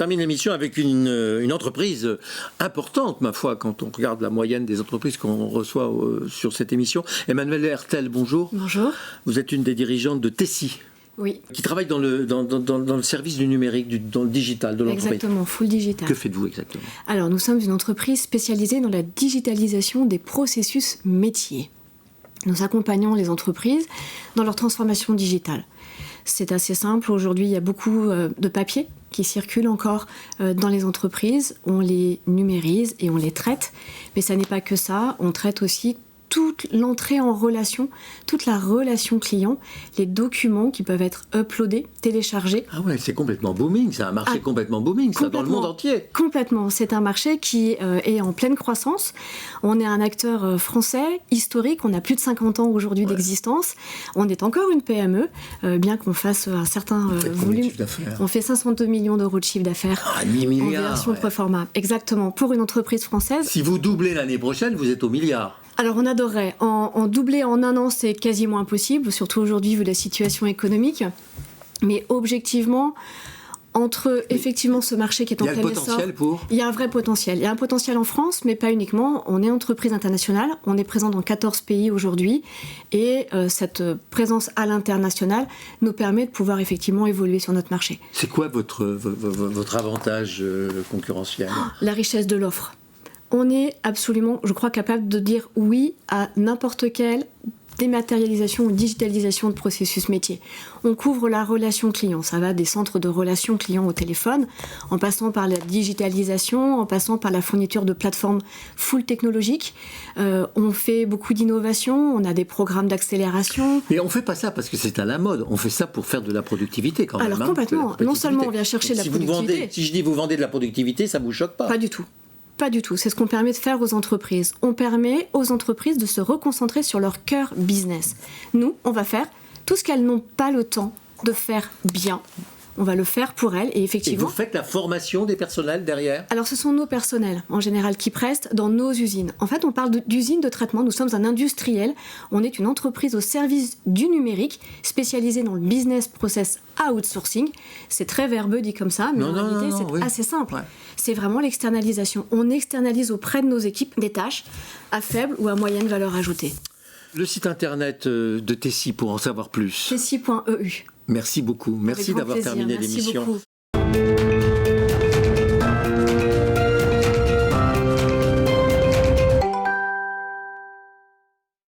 termine l'émission avec une entreprise importante, ma foi, quand on regarde la moyenne des entreprises qu'on reçoit sur cette émission. Emmanuelle Hertel, bonjour. Bonjour. Vous êtes une des dirigeantes de Tessi. Oui. Qui travaille dans le service du numérique, dans le digital de l'entreprise. Exactement, full digital. Que faites-vous exactement ? Alors, nous sommes une entreprise spécialisée dans la digitalisation des processus métiers. Nous accompagnons les entreprises dans leur transformation digitale. C'est assez simple. Aujourd'hui, il y a beaucoup de papiers qui circulent encore dans les entreprises. On les numérise et on les traite. Mais ça n'est pas que ça. On traite aussi toute l'entrée en relation, toute la relation client, les documents qui peuvent être uploadés, téléchargés. Ah ouais, c'est complètement booming, c'est un marché complètement booming, ça, dans le monde entier. Complètement, c'est un marché qui est en pleine croissance. On est un acteur français, historique, on a plus de 50 ans aujourd'hui d'existence. On est encore une PME, bien qu'on fasse un certain volume. On fait 502 millions d'euros de chiffre d'affaires en version proforma. Exactement, pour une entreprise française. Si vous doublez l'année prochaine, vous êtes au milliard. Alors on adorerait. En doubler en un an, c'est quasiment impossible, surtout aujourd'hui vu la situation économique. Mais objectivement, entre effectivement ce marché qui est en plein essor, il y a un vrai potentiel. Il y a un potentiel en France, mais pas uniquement. On est entreprise internationale, on est présent dans 14 pays aujourd'hui, et cette présence à l'international nous permet de pouvoir effectivement évoluer sur notre marché. C'est quoi votre avantage concurrentiel ? La richesse de l'offre. On est absolument, je crois, capable de dire oui à n'importe quelle dématérialisation ou digitalisation de processus métier. On couvre la relation client, ça va des centres de relations clients au téléphone, en passant par la digitalisation, en passant par la fourniture de plateformes full technologiques. On fait beaucoup d'innovation, on a des programmes d'accélération. Mais on ne fait pas ça parce que c'est à la mode, on fait ça pour faire de la productivité quand même. Alors complètement, non seulement on vient chercher de la productivité. Si je dis vous vendez de la productivité, ça ne vous choque pas ? Pas du tout. Pas du tout, c'est ce qu'on permet de faire aux entreprises. On permet aux entreprises de se reconcentrer sur leur cœur business. Nous, on va faire tout ce qu'elles n'ont pas le temps de faire bien. On va le faire pour elles et effectivement... Et vous faites la formation des personnels derrière ? Alors ce sont nos personnels en général qui prestent dans nos usines. En fait on parle d'usines de traitement, nous sommes un industriel, on est une entreprise au service du numérique spécialisée dans le business process outsourcing. C'est très verbeux dit comme ça, mais en réalité c'est assez simple. Ouais. C'est vraiment l'externalisation. On externalise auprès de nos équipes des tâches à faible ou à moyenne valeur ajoutée. Le site internet de Tessi pour en savoir plus. Tessi.eu. Merci beaucoup. Merci d'avoir terminé l'émission.